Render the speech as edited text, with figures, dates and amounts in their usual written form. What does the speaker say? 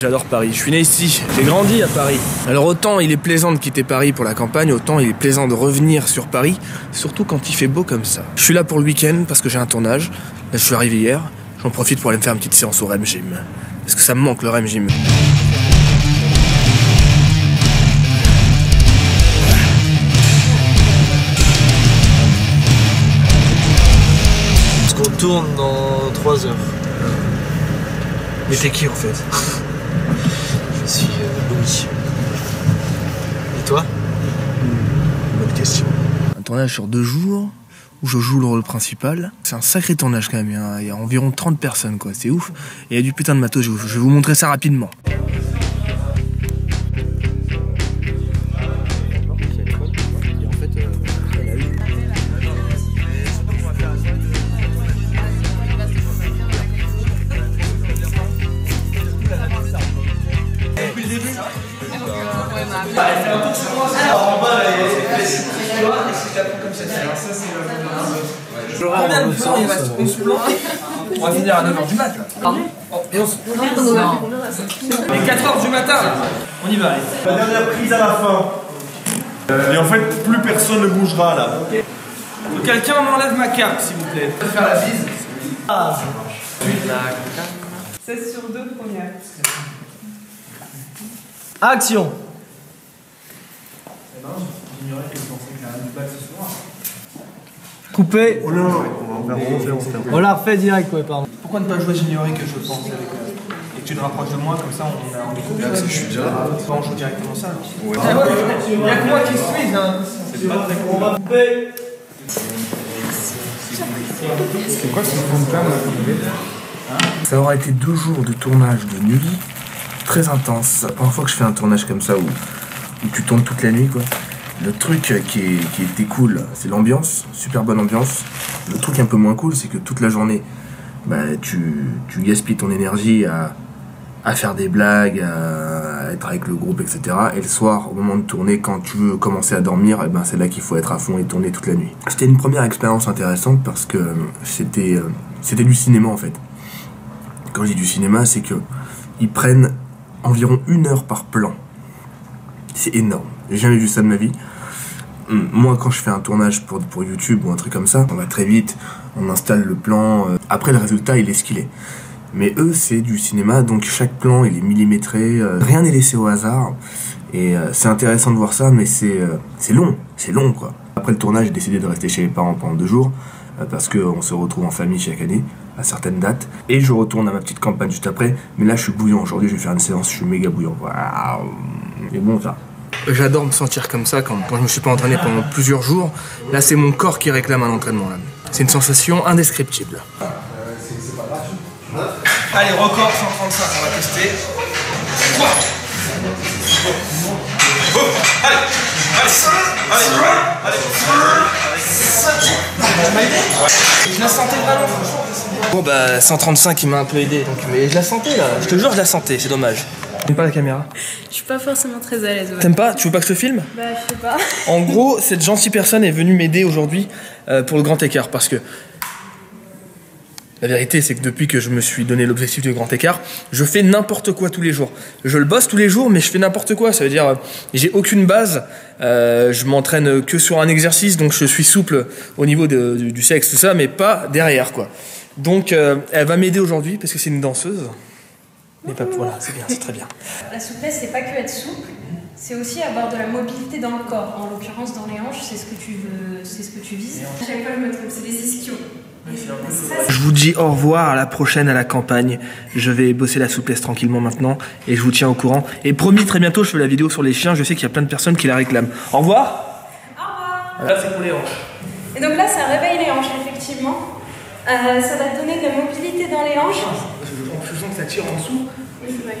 J'adore Paris, je suis né ici, j'ai grandi à Paris. Alors autant il est plaisant de quitter Paris pour la campagne, autant il est plaisant de revenir sur Paris, surtout quand il fait beau comme ça. Je suis là pour le week-end parce que j'ai un tournage, là je suis arrivé hier, j'en profite pour aller me faire une petite séance au REM Gym. Parce que ça me manque le REM Gym. Parce qu'on tourne dans 3 heures. Mais t'es qui en fait? Je suis Louis. Et toi? Bonne question. Un tournage sur 2 jours, où je joue le rôle principal. C'est un sacré tournage quand même, il y a environ 30 personnes quoi, c'est ouf. Et il y a du putain de matos, je vais vous montrer ça rapidement. Combien de plans il reste? 11 plans. On va finir à 9h du mat là. Pardon? Et 11. Et 4h du matin là. On y va, allez. La dernière prise à la fin. Et en fait, plus personne ne bougera là. Quelqu'un m'enlève ma carte s'il vous plaît. Je vais faire la bise. Ah, ça marche. 16 sur 2, première. Action! Coupé. Oh non, On l'a refait direct, ouais, pardon. Pourquoi ne pas jouer J'ignorais que je pense avec et que tu te rapproches de moi comme ça on est coupé. je suis déjà là. On joue directement ça. Ouais. Il n'y a que moi qui suis hein. C'est pas très On va couper. C'est quoi ce fond de plan là? Ça aura été 2 jours de tournage de nuit, très intense. La première fois que je fais un tournage comme ça où tu tournes toute la nuit quoi. Le truc qui était cool, c'est l'ambiance, super bonne ambiance. Le truc un peu moins cool, c'est que toute la journée, bah, tu gaspilles ton énergie à faire des blagues, à être avec le groupe, etc. Et le soir, au moment de tourner, quand tu veux commencer à dormir, et ben c'est là qu'il faut être à fond et tourner toute la nuit. C'était une première expérience intéressante parce que c'était du cinéma en fait. Quand je dis du cinéma, c'est que ils prennent environ 1 heure par plan. C'est énorme. J'ai jamais vu ça de ma vie. Moi, quand je fais un tournage pour YouTube ou un truc comme ça, on va très vite, on installe le plan. Après, le résultat, il est ce qu'il est. Mais eux, c'est du cinéma, donc chaque plan, il est millimétré. Rien n'est laissé au hasard. Et c'est intéressant de voir ça, mais c'est long, quoi. Après le tournage, j'ai décidé de rester chez mes parents pendant 2 jours, parce qu'on se retrouve en famille chaque année, à certaines dates. Et je retourne à ma petite campagne juste après. Mais là, je suis bouillant. Aujourd'hui, je vais faire une séance, je suis méga bouillant. Waouh. C'est bon, ça. J'adore me sentir comme ça quand je me suis pas entraîné pendant plusieurs jours. Là, c'est mon corps qui réclame un entraînement. C'est une sensation indescriptible. Allez, record 135, on va tester. 3. Je la sentais vraiment, franchement. Bon bah 135 il m'a un peu aidé, donc, mais je la sentais là, je te jure je la sentais, c'est dommage. T'aimes pas la caméra? Je suis pas forcément très à l'aise. Ouais. T'aimes pas? Tu veux pas que je te filme? Bah, je sais pas. En gros, cette gentille personne est venue m'aider aujourd'hui pour le grand écart parce que la vérité c'est que depuis que je me suis donné l'objectif du grand écart, je fais n'importe quoi tous les jours. Je le bosse tous les jours mais je fais n'importe quoi, ça veut dire j'ai aucune base, je m'entraîne que sur un exercice donc je suis souple au niveau du sexe tout ça mais pas derrière quoi. Donc elle va m'aider aujourd'hui parce que c'est une danseuse. Mais pas voilà, c'est bien, c'est très bien. La souplesse, c'est pas que être souple, c'est aussi avoir de la mobilité dans le corps. En l'occurrence, dans les hanches, c'est ce que tu veux, c'est ce que tu vises. À chaque fois, je me trompe, c'est des ischios. Je vous dis au revoir à la prochaine à la campagne. Je vais bosser la souplesse tranquillement maintenant et je vous tiens au courant. Et promis, très bientôt, je fais la vidéo sur les chiens. Je sais qu'il y a plein de personnes qui la réclament. Au revoir. Au revoir. Là, c'est pour les hanches. Et donc là, ça réveille les hanches, effectivement. Ça va te donner de la mobilité dans les hanches. Je sens que ça tire en dessous. Oui, c'est vrai.